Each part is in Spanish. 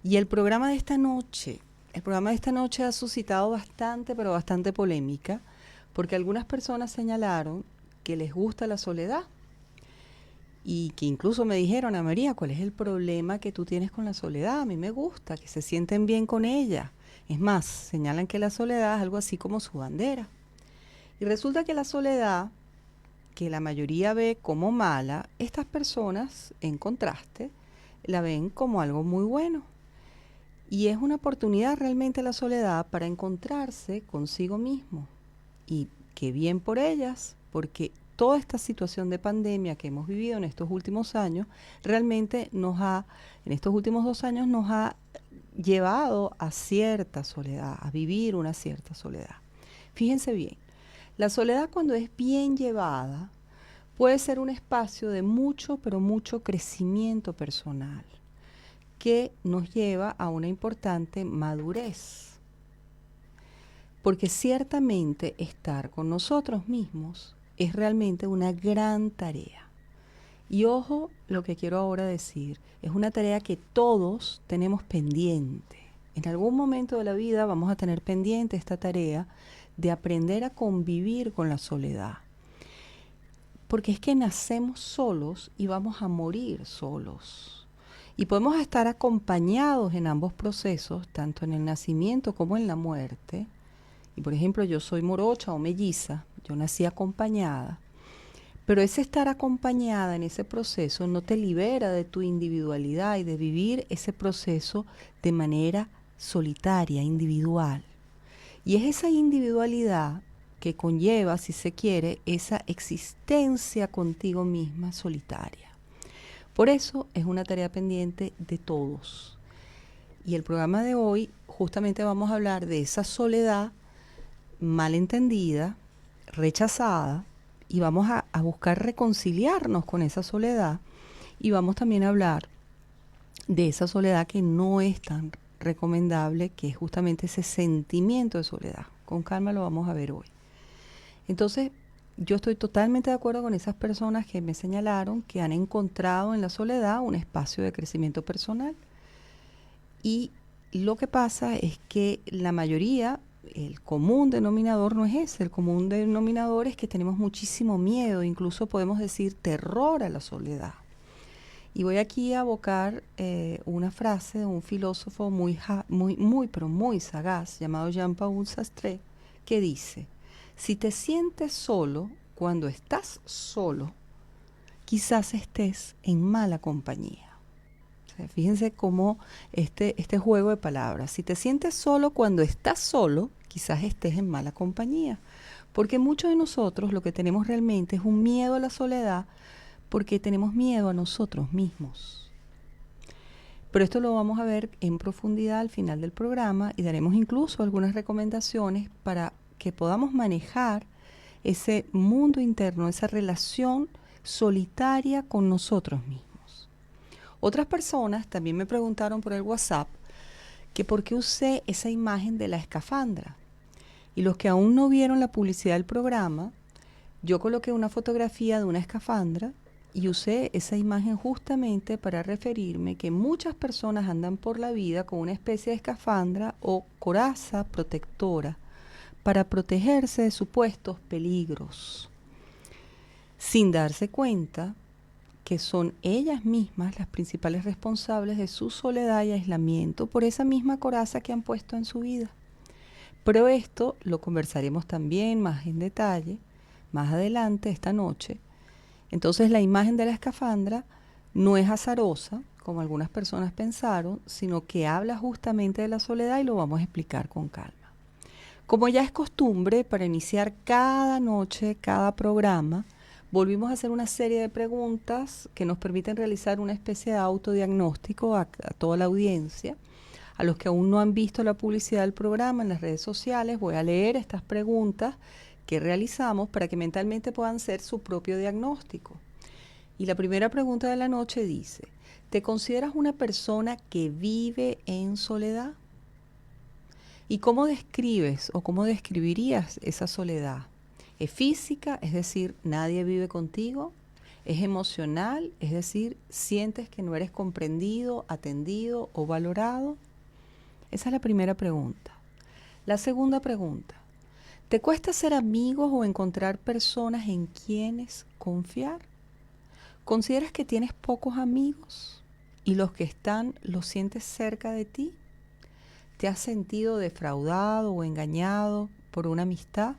Y el programa de esta noche ha suscitado bastante, pero bastante polémica, porque algunas personas señalaron que les gusta la soledad y que incluso me dijeron: a María, ¿cuál es el problema que tú tienes con la soledad? A mí me gusta, que se sienten bien con ella. Es más, señalan que la soledad es algo así como su bandera. Y resulta que la soledad, que la mayoría ve como mala, estas personas, en contraste, la ven como algo muy bueno. Y es una oportunidad realmente la soledad para encontrarse consigo mismo. Y qué bien por ellas, porque toda esta situación de pandemia que hemos vivido en estos últimos años, realmente en estos últimos 2 años nos ha llevado a cierta soledad, a vivir una cierta soledad. Fíjense bien, la soledad, cuando es bien llevada, puede ser un espacio de mucho, pero mucho crecimiento personal, que nos lleva a una importante madurez. Porque ciertamente estar con nosotros mismos es realmente una gran tarea. Y ojo, lo que quiero ahora decir, es una tarea que todos tenemos pendiente. En algún momento de la vida vamos a tener pendiente esta tarea de aprender a convivir con la soledad. Porque es que nacemos solos y vamos a morir solos. Y podemos estar acompañados en ambos procesos, tanto en el nacimiento como en la muerte. Y por ejemplo, yo soy morocha o melliza, yo nací acompañada. Pero ese estar acompañada en ese proceso no te libera de tu individualidad y de vivir ese proceso de manera solitaria, individual. Y es esa individualidad que conlleva, si se quiere, esa existencia contigo misma solitaria. Por eso es una tarea pendiente de todos. Y el programa de hoy justamente vamos a hablar de esa soledad malentendida, rechazada, y vamos a buscar reconciliarnos con esa soledad, y vamos también a hablar de esa soledad que no es tan recomendable, que es justamente ese sentimiento de soledad. Con calma lo vamos a ver hoy. Entonces, yo estoy totalmente de acuerdo con esas personas que me señalaron que han encontrado en la soledad un espacio de crecimiento personal. Y lo que pasa es que la mayoría, el común denominador no es ese. El común denominador es que tenemos muchísimo miedo, incluso podemos decir terror a la soledad. Y voy aquí a evocar una frase de un filósofo pero muy sagaz, llamado Jean-Paul Sartre, que dice: si te sientes solo cuando estás solo, quizás estés en mala compañía. O sea, fíjense cómo este juego de palabras. Si te sientes solo cuando estás solo, quizás estés en mala compañía. Porque muchos de nosotros lo que tenemos realmente es un miedo a la soledad, porque tenemos miedo a nosotros mismos. Pero esto lo vamos a ver en profundidad al final del programa y daremos incluso algunas recomendaciones para que podamos manejar ese mundo interno, esa relación solitaria con nosotros mismos. Otras personas también me preguntaron por el WhatsApp que por qué usé esa imagen de la escafandra. Y los que aún no vieron la publicidad del programa, yo coloqué una fotografía de una escafandra y usé esa imagen justamente para referirme que muchas personas andan por la vida con una especie de escafandra o coraza protectora para protegerse de supuestos peligros, sin darse cuenta que son ellas mismas las principales responsables de su soledad y aislamiento por esa misma coraza que han puesto en su vida. Pero esto lo conversaremos también más en detalle más adelante esta noche. Entonces la imagen de la escafandra no es azarosa, como algunas personas pensaron, sino que habla justamente de la soledad y lo vamos a explicar con calma. Como ya es costumbre, para iniciar cada noche, cada programa, volvimos a hacer una serie de preguntas que nos permiten realizar una especie de autodiagnóstico a toda la audiencia. A los que aún no han visto la publicidad del programa en las redes sociales, voy a leer estas preguntas que realizamos para que mentalmente puedan ser su propio diagnóstico. Y la primera pregunta de la noche dice: ¿te consideras una persona que vive en soledad? ¿Y cómo describes o cómo describirías esa soledad? ¿Es física, es decir, nadie vive contigo? ¿Es emocional? Es decir, ¿sientes que no eres comprendido, atendido o valorado? Esa es la primera pregunta. La segunda pregunta, ¿te cuesta ser amigos o encontrar personas en quienes confiar? ¿Consideras que tienes pocos amigos y los que están los sientes cerca de ti? ¿Te has sentido defraudado o engañado por una amistad?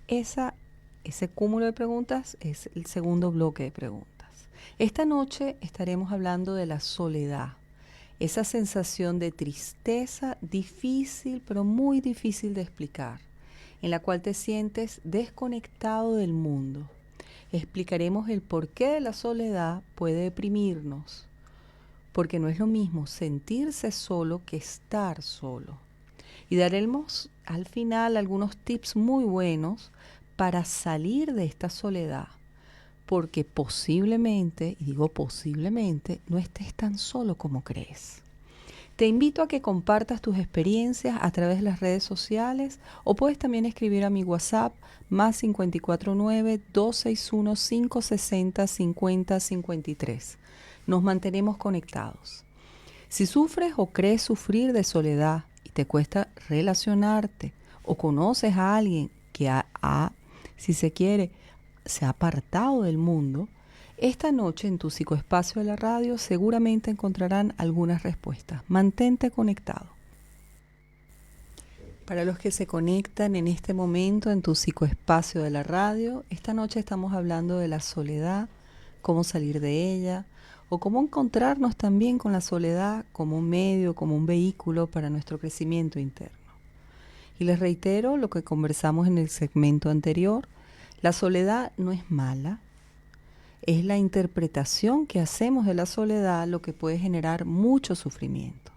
Ese cúmulo de preguntas es el segundo bloque de preguntas. Esta noche estaremos hablando de la soledad, esa sensación de tristeza difícil, pero muy difícil de explicar, en la cual te sientes desconectado del mundo. Explicaremos el porqué de la soledad puede deprimirnos, porque no es lo mismo sentirse solo que estar solo. Y daremos al final algunos tips muy buenos para salir de esta soledad, porque posiblemente, y digo posiblemente, no estés tan solo como crees. Te invito a que compartas tus experiencias a través de las redes sociales o puedes también escribir a mi WhatsApp más 549-261-560-5053. Nos mantenemos conectados. Si sufres o crees sufrir de soledad y te cuesta relacionarte o conoces a alguien que si se quiere, se ha apartado del mundo, esta noche en tu psicoespacio de la radio seguramente encontrarán algunas respuestas. Mantente conectado. Para los que se conectan en este momento en tu psicoespacio de la radio, esta noche estamos hablando de la soledad, cómo salir de ella o cómo encontrarnos también con la soledad como un medio, como un vehículo para nuestro crecimiento interno. Y les reitero lo que conversamos en el segmento anterior, la soledad no es mala. Es la interpretación que hacemos de la soledad lo que puede generar mucho sufrimiento.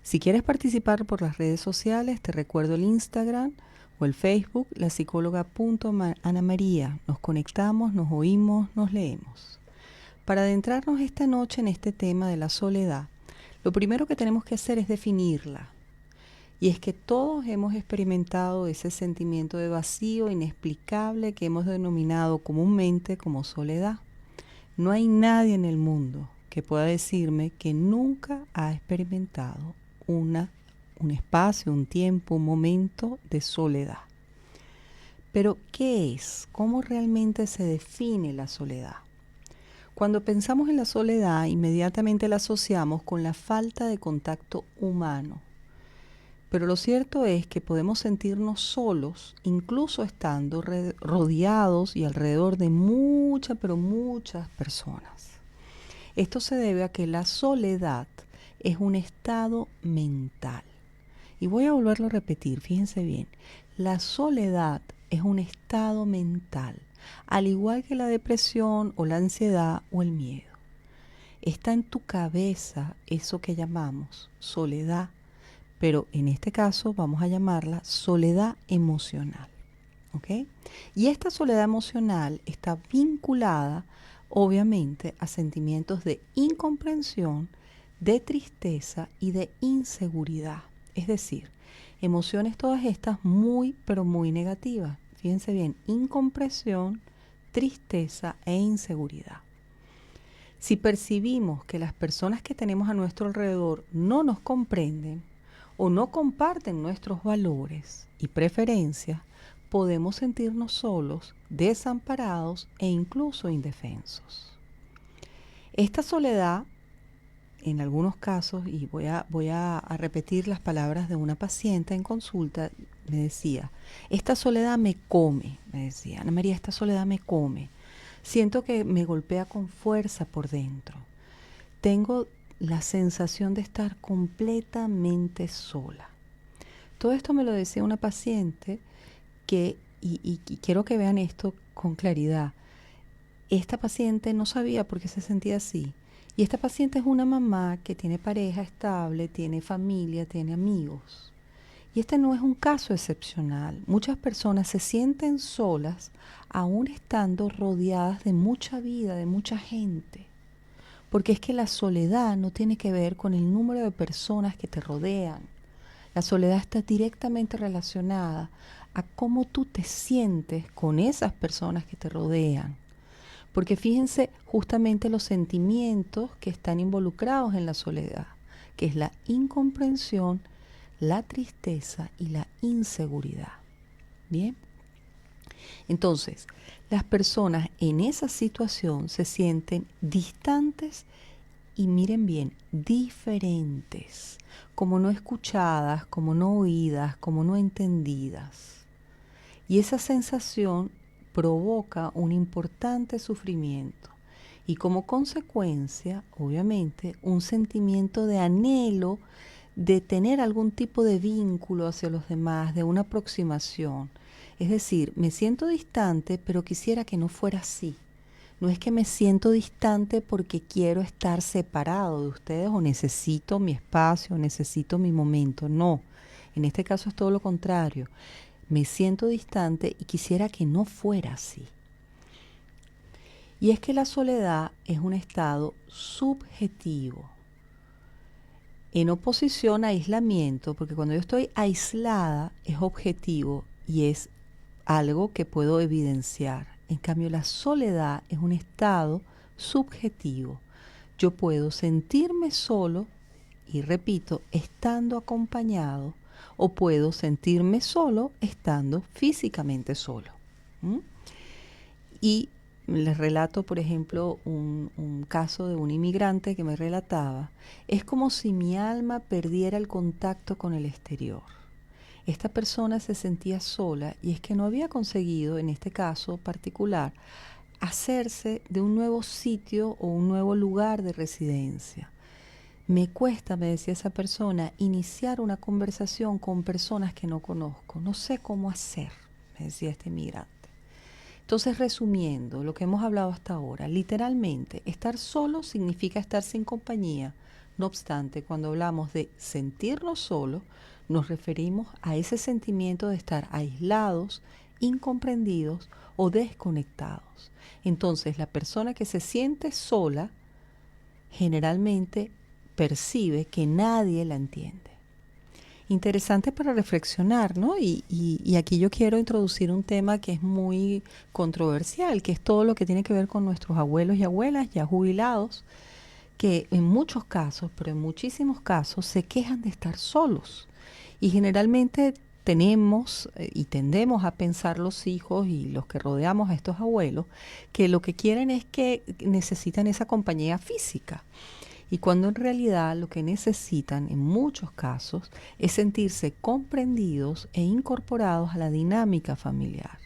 Si quieres participar por las redes sociales, te recuerdo el Instagram o el Facebook, la psicóloga.anamaría. Nos conectamos, nos oímos, nos leemos. Para adentrarnos esta noche en este tema de la soledad, lo primero que tenemos que hacer es definirla. Y es que todos hemos experimentado ese sentimiento de vacío inexplicable que hemos denominado comúnmente como soledad. No hay nadie en el mundo que pueda decirme que nunca ha experimentado un espacio, un tiempo, un momento de soledad. Pero, ¿qué es? ¿Cómo realmente se define la soledad? Cuando pensamos en la soledad, inmediatamente la asociamos con la falta de contacto humano. Pero lo cierto es que podemos sentirnos solos, incluso estando rodeados y alrededor de muchas personas. Esto se debe a que la soledad es un estado mental. Y voy a volverlo a repetir, fíjense bien. La soledad es un estado mental, al igual que la depresión o la ansiedad o el miedo. Está en tu cabeza eso que llamamos soledad, pero en este caso vamos a llamarla soledad emocional. ¿Ok? Y esta soledad emocional está vinculada, obviamente, a sentimientos de incomprensión, de tristeza y de inseguridad. Es decir, emociones todas estas muy, pero muy negativas. Fíjense bien, incomprensión, tristeza e inseguridad. Si percibimos que las personas que tenemos a nuestro alrededor no nos comprenden o no comparten nuestros valores y preferencias, podemos sentirnos solos, desamparados e incluso indefensos. Esta soledad, en algunos casos, y voy a repetir las palabras de una paciente en consulta, me decía, esta soledad me come, me decía, Ana María, esta soledad me come. Siento que me golpea con fuerza por dentro. Tengo la sensación de estar completamente sola. Todo esto me lo decía una paciente y quiero que vean esto con claridad. Esta paciente no sabía por qué se sentía así. Y esta paciente es una mamá que tiene pareja estable, tiene familia, tiene amigos. Y este no es un caso excepcional. Muchas personas se sienten solas aún estando rodeadas de mucha vida, de mucha gente. Porque es que la soledad no tiene que ver con el número de personas que te rodean. La soledad está directamente relacionada a cómo tú te sientes con esas personas que te rodean. Porque fíjense justamente los sentimientos que están involucrados en la soledad, que es la incomprensión, la tristeza y la inseguridad. Bien. Entonces, las personas en esa situación se sienten distantes y miren bien, diferentes, como no escuchadas, como no oídas, como no entendidas. Y esa sensación provoca un importante sufrimiento y como consecuencia, obviamente, un sentimiento de anhelo de tener algún tipo de vínculo hacia los demás, de una aproximación. Es decir, me siento distante, pero quisiera que no fuera así. No es que me siento distante porque quiero estar separado de ustedes o necesito mi espacio, necesito mi momento. No, en este caso es todo lo contrario. Me siento distante y quisiera que no fuera así. Y es que la soledad es un estado subjetivo, en oposición a aislamiento, porque cuando yo estoy aislada es objetivo y es algo que puedo evidenciar. En cambio, la soledad es un estado subjetivo. Yo puedo sentirme solo, y repito, estando acompañado, o puedo sentirme solo estando físicamente solo. ¿Mm? Y les relato, por ejemplo, un caso de un inmigrante que me relataba. Es como si mi alma perdiera el contacto con el exterior. Esta persona se sentía sola y es que no había conseguido, en este caso particular, hacerse de un nuevo sitio o un nuevo lugar de residencia. Me cuesta, me decía esa persona, iniciar una conversación con personas que no conozco. No sé cómo hacer, me decía este inmigrante. Entonces, resumiendo lo que hemos hablado hasta ahora, literalmente, estar solo significa estar sin compañía. No obstante, cuando hablamos de sentirnos solos, nos referimos a ese sentimiento de estar aislados, incomprendidos o desconectados. Entonces, la persona que se siente sola generalmente percibe que nadie la entiende. Interesante para reflexionar, ¿no? Y aquí yo quiero introducir un tema que es muy controversial, que es todo lo que tiene que ver con nuestros abuelos y abuelas ya jubilados, que en muchos casos, pero en muchísimos casos, se quejan de estar solos. Y generalmente tenemos y tendemos a pensar los hijos y los que rodeamos a estos abuelos, que lo que quieren es que necesitan esa compañía física. Y cuando en realidad lo que necesitan en muchos casos es sentirse comprendidos e incorporados a la dinámica familiar.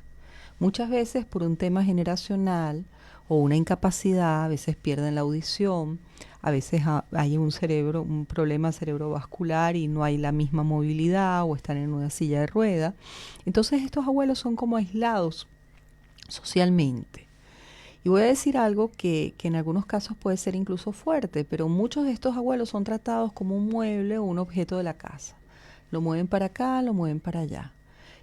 Muchas veces por un tema generacional o una incapacidad, a veces pierden la audición, a veces hay un problema cerebrovascular y no hay la misma movilidad o están en una silla de rueda. Entonces estos abuelos son como aislados socialmente. Y voy a decir algo que en algunos casos puede ser incluso fuerte, pero muchos de estos abuelos son tratados como un mueble o un objeto de la casa. Lo mueven para acá, lo mueven para allá.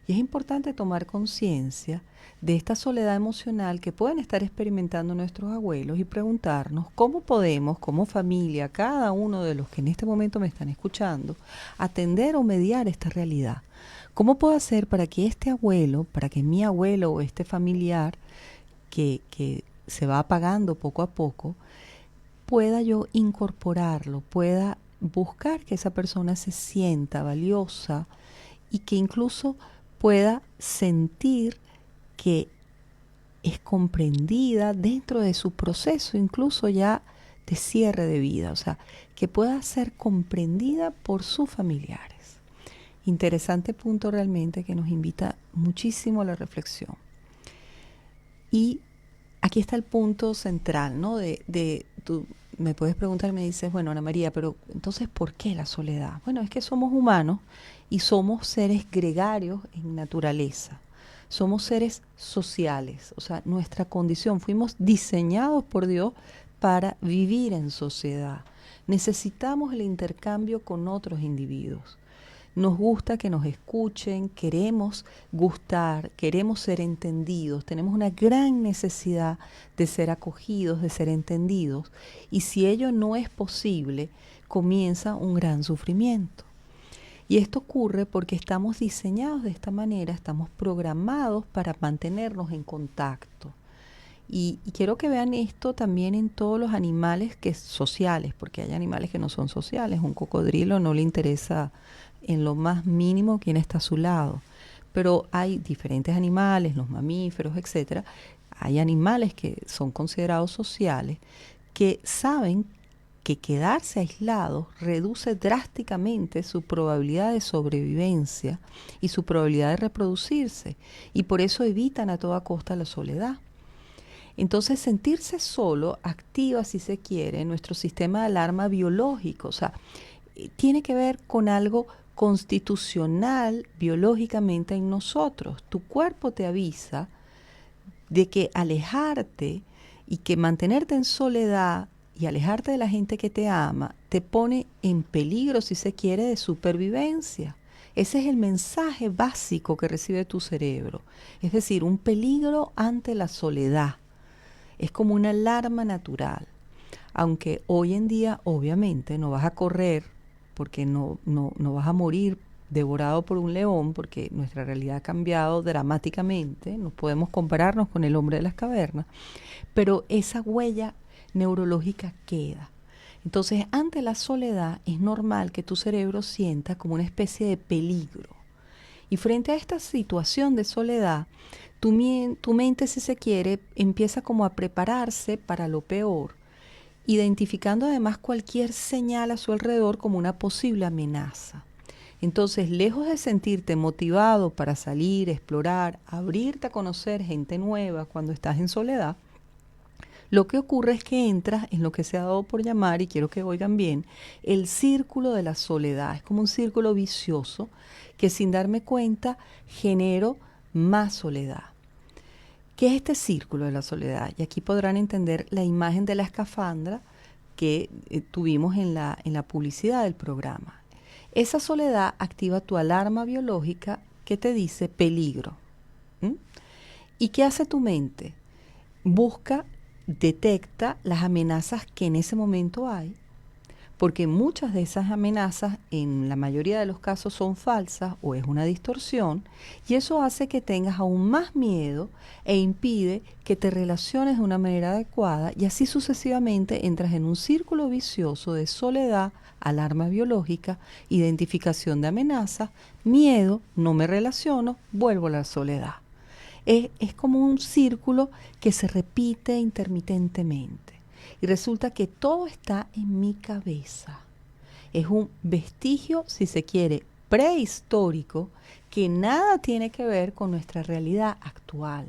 Y es importante tomar conciencia de esta soledad emocional que pueden estar experimentando nuestros abuelos y preguntarnos cómo podemos, como familia, cada uno de los que en este momento me están escuchando, atender o mediar esta realidad. ¿Cómo puedo hacer para que este abuelo, para que mi abuelo o este familiar que se va apagando poco a poco, pueda yo incorporarlo, pueda buscar que esa persona se sienta valiosa y que incluso pueda sentir que es comprendida dentro de su proceso, incluso ya de cierre de vida, o sea, que pueda ser comprendida por sus familiares. Interesante punto realmente que nos invita muchísimo a la reflexión. Y aquí está el punto central, ¿no? Tú me puedes preguntar, me dices, bueno, Ana María, pero entonces, ¿por qué la soledad? Bueno, es que somos humanos y somos seres gregarios en naturaleza. Somos seres sociales, o sea, nuestra condición, fuimos diseñados por Dios para vivir en sociedad. Necesitamos el intercambio con otros individuos. Nos gusta que nos escuchen, queremos gustar, queremos ser entendidos, tenemos una gran necesidad de ser acogidos, de ser entendidos, y si ello no es posible, comienza un gran sufrimiento. Y esto ocurre porque estamos diseñados de esta manera, estamos programados para mantenernos en contacto. Y quiero que vean esto también en todos los animales sociales, porque hay animales que no son sociales. Un cocodrilo no le interesa en lo más mínimo quién está a su lado. Pero hay diferentes animales, los mamíferos, etcétera. Hay animales que son considerados sociales, que saben que quedarse aislados reduce drásticamente su probabilidad de sobrevivencia y su probabilidad de reproducirse. Y por eso evitan a toda costa la soledad. Entonces, sentirse solo activa, si se quiere, nuestro sistema de alarma biológico. O sea, tiene que ver con algo constitucional biológicamente en nosotros. Tu cuerpo te avisa de que alejarte y que mantenerte en soledad y alejarte de la gente que te ama te pone en peligro, si se quiere, de supervivencia. Ese es el mensaje básico que recibe tu cerebro. Es decir, un peligro ante la soledad. Es como una alarma natural. Aunque hoy en día, obviamente, no vas a correr porque no vas a morir devorado por un león, porque nuestra realidad ha cambiado dramáticamente. No podemos compararnos con el hombre de las cavernas. Pero esa huella neurológica queda. Entonces, ante la soledad, es normal que tu cerebro sienta como una especie de peligro. Y frente a esta situación de soledad, tu mente, si se quiere, empieza como a prepararse para lo peor, identificando además cualquier señal a su alrededor como una posible amenaza. Entonces, lejos de sentirte motivado para salir, explorar, abrirte a conocer gente nueva cuando estás en soledad, lo que ocurre es que entras en lo que se ha dado por llamar, y quiero que oigan bien, el círculo de la soledad. Es como un círculo vicioso que sin darme cuenta genero más soledad. ¿Qué es este círculo de la soledad? Y aquí podrán entender la imagen de la escafandra que tuvimos en la publicidad del programa. Esa soledad activa tu alarma biológica que te dice peligro. ¿Mm? ¿Y qué hace tu mente? Detecta las amenazas que en ese momento hay, porque muchas de esas amenazas en la mayoría de los casos son falsas o es una distorsión, y eso hace que tengas aún más miedo e impide que te relaciones de una manera adecuada, y así sucesivamente entras en un círculo vicioso de soledad, alarma biológica, identificación de amenazas, miedo, no me relaciono, vuelvo a la soledad. Es como un círculo que se repite intermitentemente. Y resulta que todo está en mi cabeza. Es un vestigio, si se quiere, prehistórico, que nada tiene que ver con nuestra realidad actual.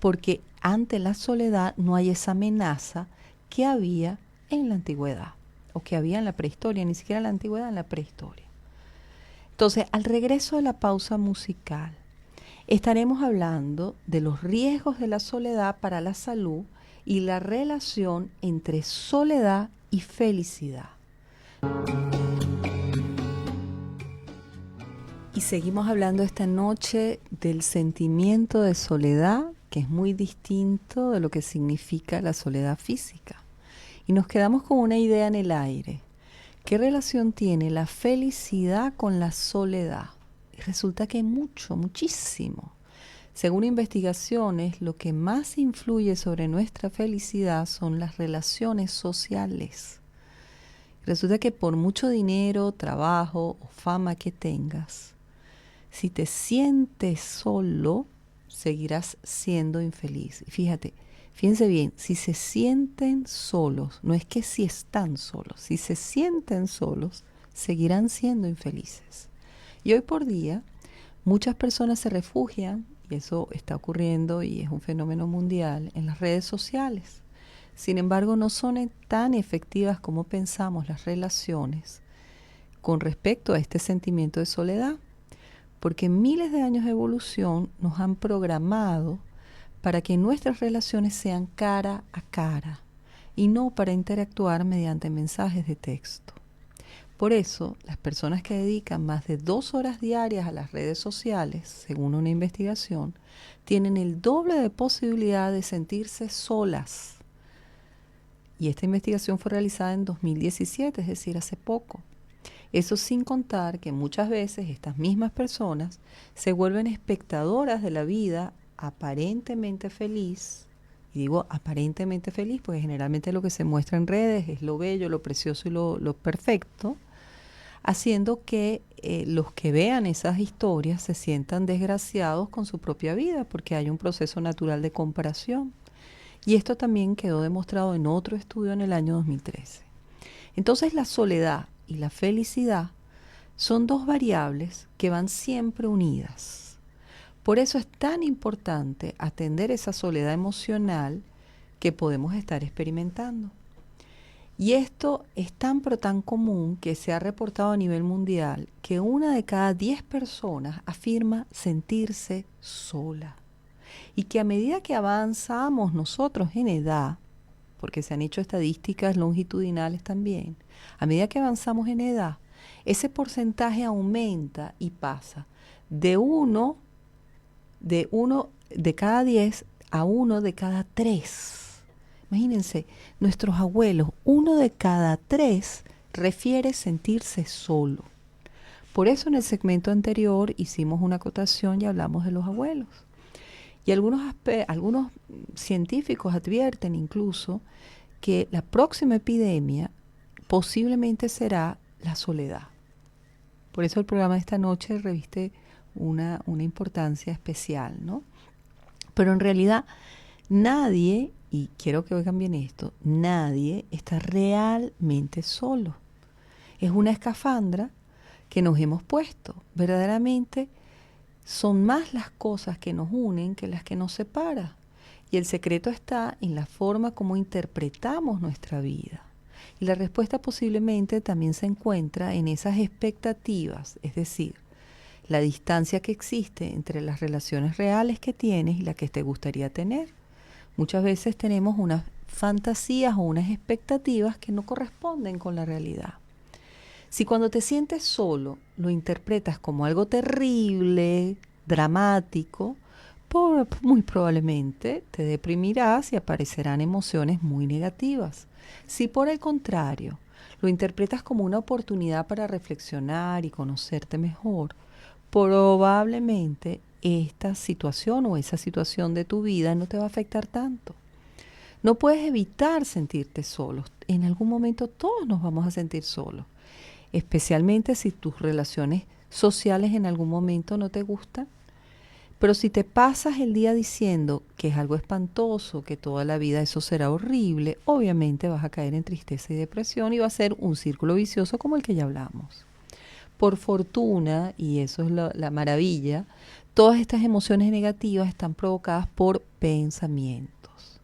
Porque ante la soledad no hay esa amenaza que había en la antigüedad, o que había en la prehistoria, ni siquiera en la antigüedad, en la prehistoria. Entonces, al regreso de la pausa musical, estaremos hablando de los riesgos de la soledad para la salud y la relación entre soledad y felicidad. Y seguimos hablando esta noche del sentimiento de soledad, que es muy distinto de lo que significa la soledad física. Y nos quedamos con una idea en el aire. ¿Qué relación tiene la felicidad con la soledad? Y resulta que muchísimo. Según investigaciones, lo que más influye sobre nuestra felicidad son las relaciones sociales. Resulta que por mucho dinero, trabajo o fama que tengas, si te sientes solo, seguirás siendo infeliz. Y fíjense bien, si se sienten solos, no es que si están solos, si se sienten solos, seguirán siendo infelices. Y hoy por día, muchas personas se refugian, y eso está ocurriendo y es un fenómeno mundial, en las redes sociales. Sin embargo, no son tan efectivas como pensamos las relaciones con respecto a este sentimiento de soledad, porque miles de años de evolución nos han programado para que nuestras relaciones sean cara a cara y no para interactuar mediante mensajes de texto. Por eso, las personas que dedican más de 2 horas diarias a las redes sociales, según una investigación, tienen el doble de posibilidad de sentirse solas. Y esta investigación fue realizada en 2017, es decir, hace poco. Eso sin contar que muchas veces estas mismas personas se vuelven espectadoras de la vida aparentemente feliz. Y digo aparentemente feliz porque generalmente lo que se muestra en redes es lo bello, lo precioso y lo perfecto, haciendo que los que vean esas historias se sientan desgraciados con su propia vida porque hay un proceso natural de comparación. Y esto también quedó demostrado en otro estudio en el año 2013. Entonces la soledad y la felicidad son dos variables que van siempre unidas. Por eso es tan importante atender esa soledad emocional que podemos estar experimentando. Y esto es tan pero tan común que se ha reportado a nivel mundial que 1 de cada 10 personas afirma sentirse sola. Y que a medida que avanzamos nosotros en edad, porque se han hecho estadísticas longitudinales también, a medida que avanzamos en edad, ese porcentaje aumenta y pasa de uno de cada 10 a 1 de cada 3. Imagínense, nuestros abuelos, 1 de cada 3 refiere sentirse solo. Por eso en el segmento anterior hicimos una acotación y hablamos de los abuelos. Y algunos científicos advierten incluso que la próxima epidemia posiblemente será la soledad. Por eso el programa de esta noche reviste una importancia especial, ¿no? Pero en realidad nadie, y quiero que oigan bien esto, nadie está realmente solo. Es una escafandra que nos hemos puesto. Verdaderamente son más las cosas que nos unen que las que nos separan. Y el secreto está en la forma como interpretamos nuestra vida. Y la respuesta posiblemente también se encuentra en esas expectativas, es decir, la distancia que existe entre las relaciones reales que tienes y las que te gustaría tener. Muchas veces tenemos unas fantasías o unas expectativas que no corresponden con la realidad. Si cuando te sientes solo lo interpretas como algo terrible, dramático, muy probablemente te deprimirás y aparecerán emociones muy negativas. Si por el contrario lo interpretas como una oportunidad para reflexionar y conocerte mejor, probablemente esta situación o esa situación de tu vida no te va a afectar tanto. No puedes evitar sentirte solo. En algún momento todos nos vamos a sentir solos, especialmente si tus relaciones sociales en algún momento no te gustan. Pero si te pasas el día diciendo que es algo espantoso, que toda la vida eso será horrible, obviamente vas a caer en tristeza y depresión y va a ser un círculo vicioso como el que ya hablamos. Por fortuna, y eso es la maravilla, todas estas emociones negativas están provocadas por pensamientos.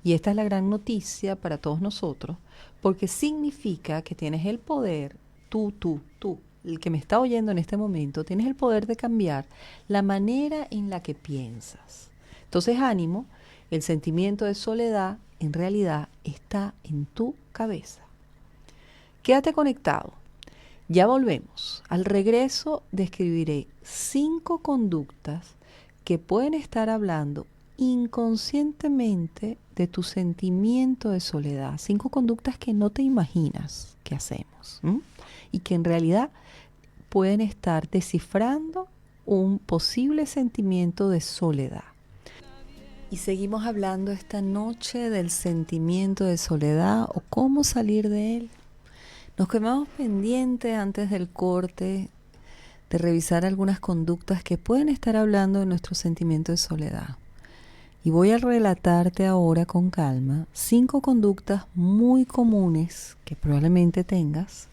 Y esta es la gran noticia para todos nosotros, porque significa que tienes el poder, tú, el que me está oyendo en este momento, tienes el poder de cambiar la manera en la que piensas. Entonces, ánimo, el sentimiento de soledad en realidad está en tu cabeza. Quédate conectado. Ya volvemos. Al regreso describiré 5 conductas que pueden estar hablando inconscientemente de tu sentimiento de soledad. 5 conductas que no te imaginas que hacemos, y que en realidad pueden estar descifrando un posible sentimiento de soledad. Y seguimos hablando esta noche del sentimiento de soledad o cómo salir de él. Nos quedamos pendientes antes del corte de revisar algunas conductas que pueden estar hablando de nuestro sentimiento de soledad. Y voy a relatarte ahora con calma 5 conductas muy comunes que probablemente tengas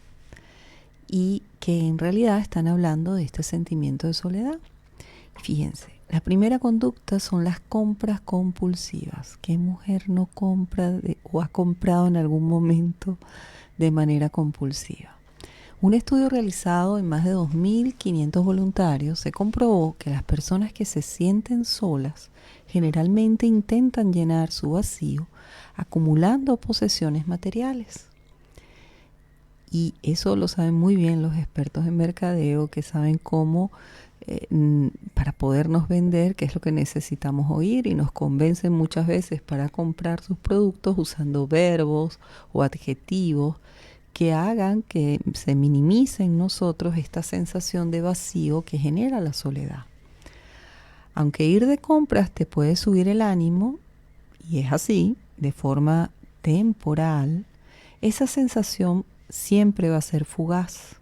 y que en realidad están hablando de este sentimiento de soledad. Fíjense, la primera conducta son las compras compulsivas. ¿Qué mujer no compra o ha comprado en algún momento de manera compulsiva? Un estudio realizado en más de 2.500 voluntarios se comprobó que las personas que se sienten solas generalmente intentan llenar su vacío acumulando posesiones materiales. Y eso lo saben muy bien los expertos en mercadeo, que saben cómo para podernos vender qué es lo que necesitamos oír, y nos convencen muchas veces para comprar sus productos usando verbos o adjetivos que hagan que se minimice en nosotros esta sensación de vacío que genera la soledad. Aunque ir de compras te puede subir el ánimo, y es así, de forma temporal, esa sensación siempre va a ser fugaz.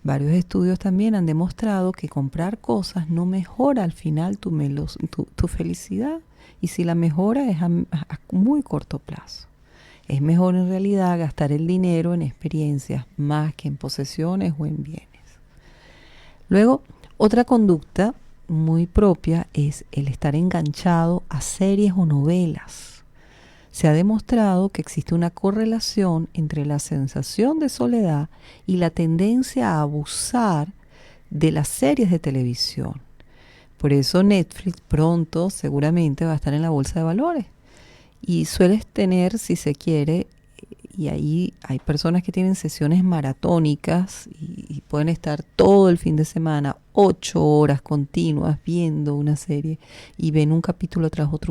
Varios estudios también han demostrado que comprar cosas no mejora al final tu felicidad, y si la mejora es a muy corto plazo. Es mejor en realidad gastar el dinero en experiencias más que en posesiones o en bienes. Luego, otra conducta muy propia es el estar enganchado a series o novelas. Se ha demostrado que existe una correlación entre la sensación de soledad y la tendencia a abusar de las series de televisión. Por eso Netflix pronto seguramente va a estar en la bolsa de valores. Y sueles tener, si se quiere, y ahí hay personas que tienen sesiones maratónicas y pueden estar todo el fin de semana, 8 horas continuas viendo una serie y ven un capítulo tras otro,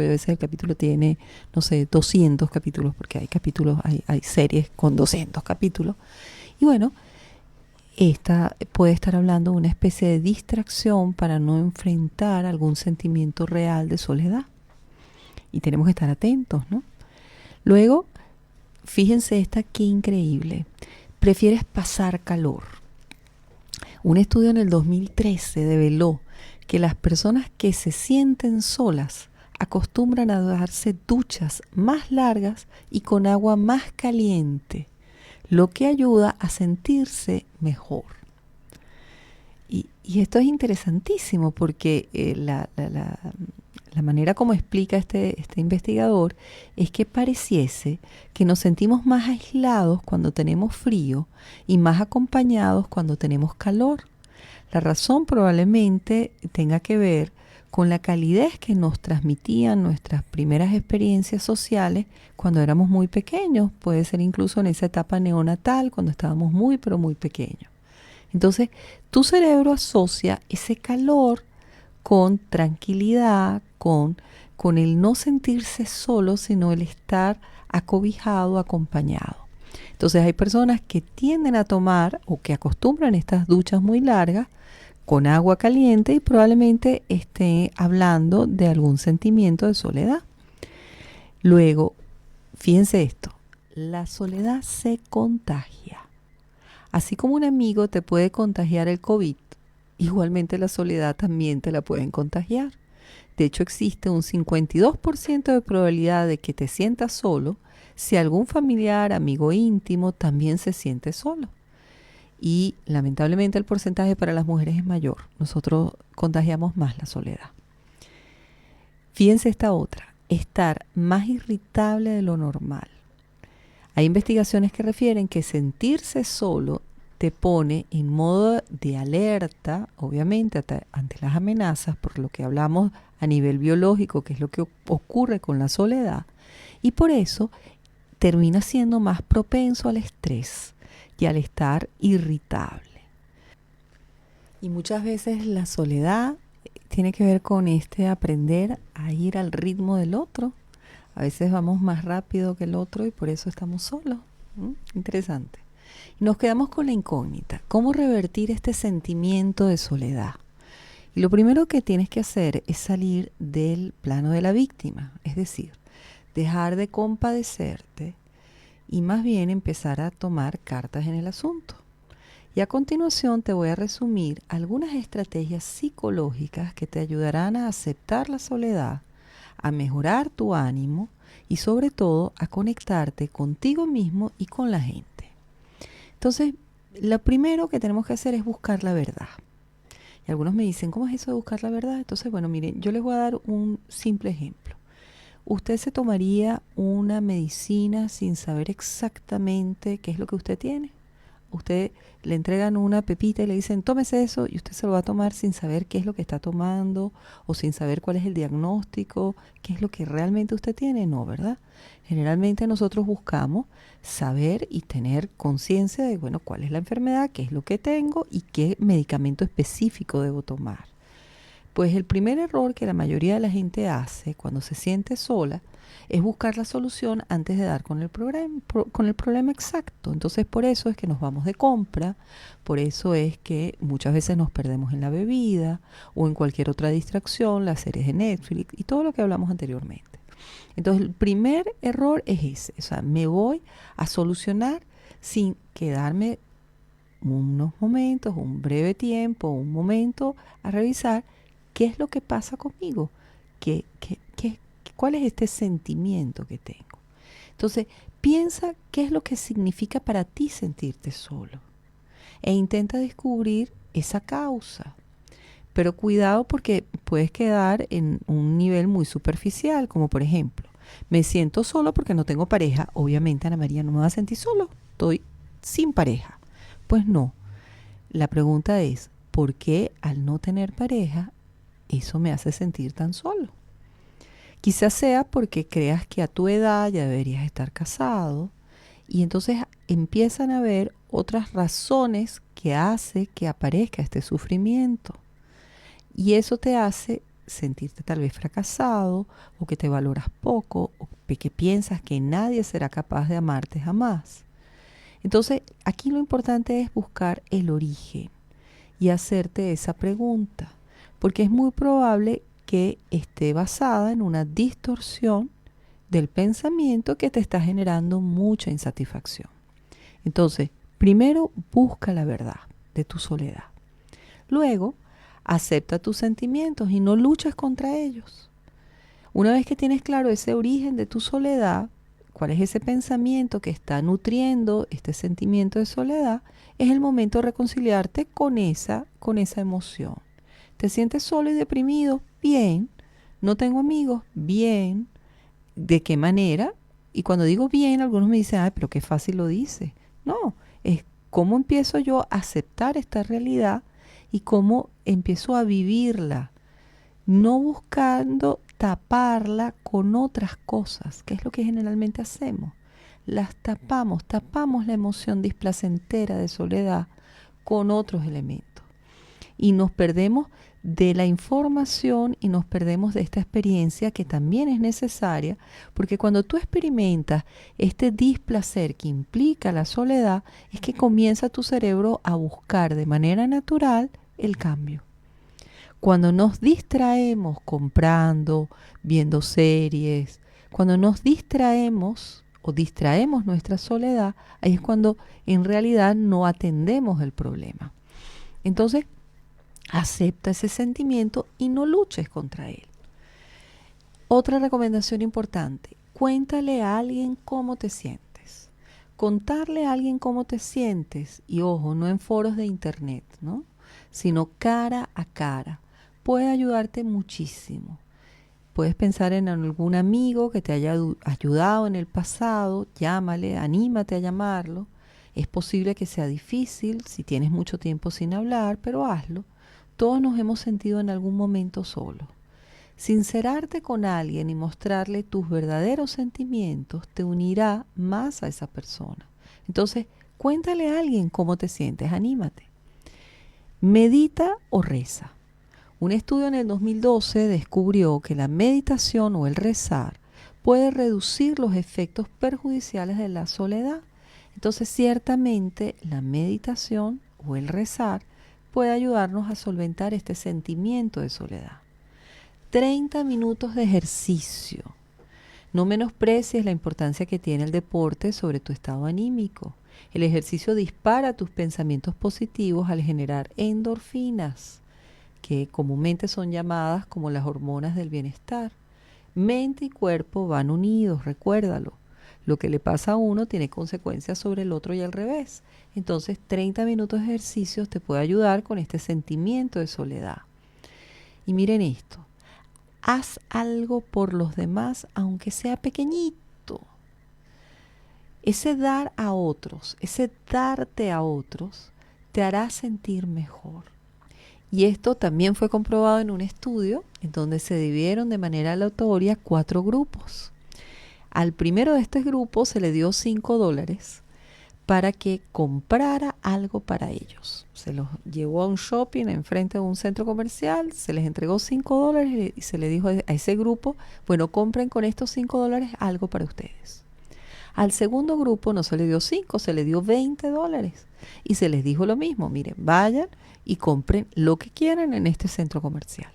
y a veces el capítulo tiene, no sé, 200 capítulos, porque hay capítulos, hay series con 200 capítulos. Y bueno, esta puede estar hablando de una especie de distracción para no enfrentar algún sentimiento real de soledad. Y tenemos que estar atentos, ¿no? Luego, fíjense esta qué increíble. Prefieres pasar calor. Un estudio en el 2013 develó que las personas que se sienten solas acostumbran a darse duchas más largas y con agua más caliente, lo que ayuda a sentirse mejor. Y esto es interesantísimo porque la manera como explica este investigador es que pareciese que nos sentimos más aislados cuando tenemos frío y más acompañados cuando tenemos calor. La razón probablemente tenga que ver con la calidez que nos transmitían nuestras primeras experiencias sociales cuando éramos muy pequeños. Puede ser incluso en esa etapa neonatal, cuando estábamos muy, pero muy pequeños. Entonces, tu cerebro asocia ese calor con tranquilidad, con el no sentirse solo, sino el estar acobijado, acompañado. Entonces hay personas que tienden a tomar o que acostumbran estas duchas muy largas con agua caliente y probablemente esté hablando de algún sentimiento de soledad. Luego, fíjense esto, la soledad se contagia. Así como un amigo te puede contagiar el COVID, igualmente la soledad también te la pueden contagiar. De hecho, existe un 52% de probabilidad de que te sientas solo si algún familiar, amigo íntimo también se siente solo. Y lamentablemente el porcentaje para las mujeres es mayor. Nosotros contagiamos más la soledad. Fíjense esta otra, estar más irritable de lo normal. Hay investigaciones que refieren que sentirse solo te pone en modo de alerta, obviamente, ante las amenazas, por lo que hablamos a nivel biológico, que es lo que ocurre con la soledad, y por eso termina siendo más propenso al estrés y al estar irritable. Y muchas veces la soledad tiene que ver con aprender a ir al ritmo del otro. A veces vamos más rápido que el otro y por eso estamos solos. Interesante. Nos quedamos con la incógnita. ¿Cómo revertir este sentimiento de soledad? Y lo primero que tienes que hacer es salir del plano de la víctima. Es decir, dejar de compadecerte y más bien empezar a tomar cartas en el asunto. Y a continuación te voy a resumir algunas estrategias psicológicas que te ayudarán a aceptar la soledad, a mejorar tu ánimo y sobre todo a conectarte contigo mismo y con la gente. Entonces, lo primero que tenemos que hacer es buscar la verdad. Y algunos me dicen, ¿cómo es eso de buscar la verdad? Entonces, bueno, miren, yo les voy a dar un simple ejemplo. ¿Usted se tomaría una medicina sin saber exactamente qué es lo que usted tiene? Usted le entregan una pepita y le dicen, tómese eso, y usted se lo va a tomar sin saber qué es lo que está tomando o sin saber cuál es el diagnóstico, qué es lo que realmente usted tiene. No, ¿verdad? Generalmente nosotros buscamos saber y tener conciencia de, bueno, cuál es la enfermedad, qué es lo que tengo y qué medicamento específico debo tomar. Pues el primer error que la mayoría de la gente hace cuando se siente sola es buscar la solución antes de dar con con el problema exacto. Entonces, por eso es que nos vamos de compra, por eso es que muchas veces nos perdemos en la bebida o en cualquier otra distracción, las series de Netflix y todo lo que hablamos anteriormente. Entonces, el primer error es ese, o sea, me voy a solucionar sin quedarme unos momentos, un breve tiempo, un momento a revisar qué es lo que pasa conmigo, cuál es este sentimiento que tengo. Entonces, piensa qué es lo que significa para ti sentirte solo e intenta descubrir esa causa. Pero cuidado porque puedes quedar en un nivel muy superficial, como por ejemplo, me siento solo porque no tengo pareja. Obviamente, Ana María, no me va a sentir solo, estoy sin pareja. Pues no. La pregunta es, ¿por qué al no tener pareja eso me hace sentir tan solo? Quizás sea porque creas que a tu edad ya deberías estar casado y entonces empiezan a haber otras razones que hace que aparezca este sufrimiento. Y eso te hace sentirte tal vez fracasado o que te valoras poco o que piensas que nadie será capaz de amarte jamás. Entonces, aquí lo importante es buscar el origen y hacerte esa pregunta, porque es muy probable que esté basada en una distorsión del pensamiento que te está generando mucha insatisfacción. Entonces, primero busca la verdad de tu soledad. Luego, acepta tus sentimientos y no luches contra ellos. Una vez que tienes claro ese origen de tu soledad, cuál es ese pensamiento que está nutriendo este sentimiento de soledad, es el momento de reconciliarte con esa emoción. ¿Te sientes solo y deprimido? Bien. ¿No tengo amigos? Bien. ¿De qué manera? Y cuando digo bien, algunos me dicen, ay, pero qué fácil lo dice. No, es cómo empiezo yo a aceptar esta realidad y cómo empiezo a vivirla, no buscando taparla con otras cosas, que es lo que generalmente hacemos. Las tapamos la emoción displacentera de soledad con otros elementos. Y nos perdemos de la información y nos perdemos de esta experiencia que también es necesaria, porque cuando tú experimentas este displacer que implica la soledad, es que comienza tu cerebro a buscar de manera natural el cambio. Cuando nos distraemos comprando, viendo series, cuando nos distraemos o distraemos nuestra soledad, ahí es cuando en realidad no atendemos el problema. Entonces, acepta ese sentimiento y no luches contra él. Otra recomendación importante, cuéntale a alguien cómo te sientes. Contarle a alguien cómo te sientes, y ojo, no en foros de internet, ¿no? Sino cara a cara, puede ayudarte muchísimo. Puedes pensar en algún amigo que te haya ayudado en el pasado, llámale, anímate a llamarlo. Es posible que sea difícil si tienes mucho tiempo sin hablar, pero hazlo. Todos nos hemos sentido en algún momento solos. Sincerarte con alguien y mostrarle tus verdaderos sentimientos te unirá más a esa persona. Entonces, cuéntale a alguien cómo te sientes, anímate. Medita o reza. Un estudio en el 2012 descubrió que la meditación o el rezar puede reducir los efectos perjudiciales de la soledad. Entonces, ciertamente, la meditación o el rezar puede ayudarnos a solventar este sentimiento de soledad. 30 minutos de ejercicio. No menosprecies la importancia que tiene el deporte sobre tu estado anímico. El ejercicio dispara tus pensamientos positivos al generar endorfinas, que comúnmente son llamadas como las hormonas del bienestar. Mente y cuerpo van unidos, recuérdalo. Lo que le pasa a uno tiene consecuencias sobre el otro y al revés. Entonces, 30 minutos de ejercicios te puede ayudar con este sentimiento de soledad. Y miren esto, haz algo por los demás, aunque sea pequeñito. Ese dar a otros, ese darte a otros, te hará sentir mejor. Y esto también fue comprobado en un estudio en donde se dividieron de manera aleatoria 4 grupos. Al primero de estos grupos se le dio $5 para que comprara algo para ellos. Se los llevó a un shopping enfrente de un centro comercial, se les entregó $5 y se le dijo a ese grupo, bueno, compren con estos $5 algo para ustedes. Al segundo grupo no se le dio 5, se le dio $20 y se les dijo lo mismo, miren, vayan y compren lo que quieran en este centro comercial.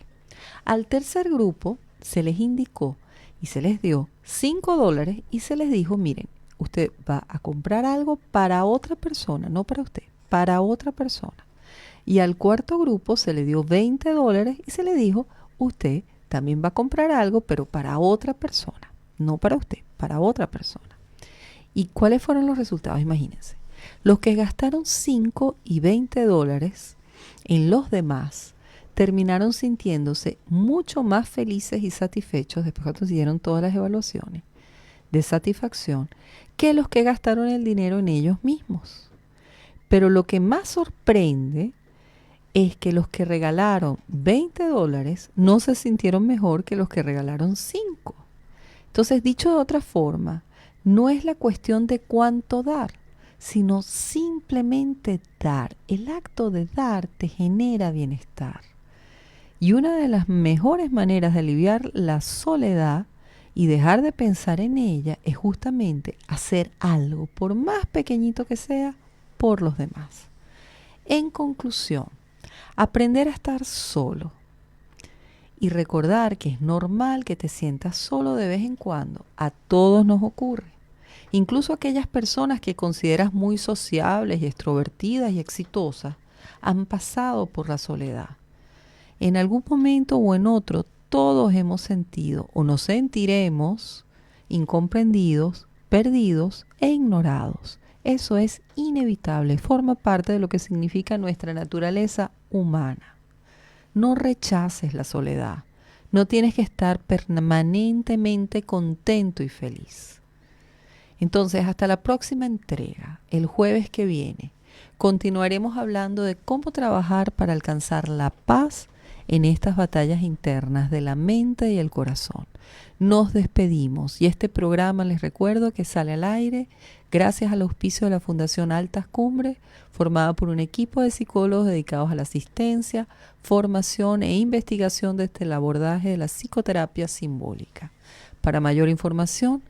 Al tercer grupo se les indicó y se les dio $5 y se les dijo, miren, usted va a comprar algo para otra persona, no para usted, para otra persona. Y al cuarto grupo se le dio $20 y se le dijo, usted también va a comprar algo, pero para otra persona, no para usted, para otra persona. ¿Y cuáles fueron los resultados? Imagínense. Los que gastaron $5 y $20 en los demás terminaron sintiéndose mucho más felices y satisfechos después que consiguieron todas las evaluaciones de satisfacción que los que gastaron el dinero en ellos mismos. Pero lo que más sorprende es que los que regalaron $20 no se sintieron mejor que los que regalaron 5. Entonces, dicho de otra forma, no es la cuestión de cuánto dar, sino simplemente dar. El acto de dar te genera bienestar. Y una de las mejores maneras de aliviar la soledad y dejar de pensar en ella es justamente hacer algo, por más pequeñito que sea, por los demás. En conclusión, aprender a estar solo y recordar que es normal que te sientas solo de vez en cuando. A todos nos ocurre. Incluso aquellas personas que consideras muy sociables y extrovertidas y exitosas han pasado por la soledad. En algún momento o en otro, todos hemos sentido o nos sentiremos incomprendidos, perdidos e ignorados. Eso es inevitable, forma parte de lo que significa nuestra naturaleza humana. No rechaces la soledad. No tienes que estar permanentemente contento y feliz. Entonces, hasta la próxima entrega, el jueves que viene, continuaremos hablando de cómo trabajar para alcanzar la paz en estas batallas internas de la mente y el corazón. Nos despedimos y este programa, les recuerdo que sale al aire gracias al auspicio de la Fundación Altas Cumbres, formada por un equipo de psicólogos dedicados a la asistencia, formación e investigación desde el abordaje de la psicoterapia simbólica. Para mayor información,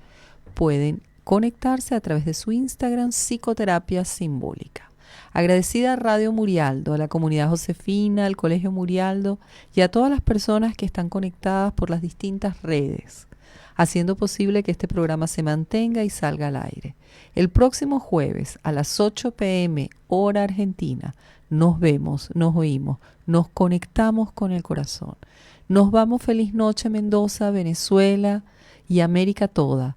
pueden conectarse a través de su Instagram, Psicoterapia Simbólica. Agradecida a Radio Murialdo, a la comunidad Josefina, al Colegio Murialdo y a todas las personas que están conectadas por las distintas redes, haciendo posible que este programa se mantenga y salga al aire. El próximo jueves a las 8 p.m. hora argentina, nos vemos, nos oímos, nos conectamos con el corazón. Nos vamos, feliz noche Mendoza, Venezuela y América toda.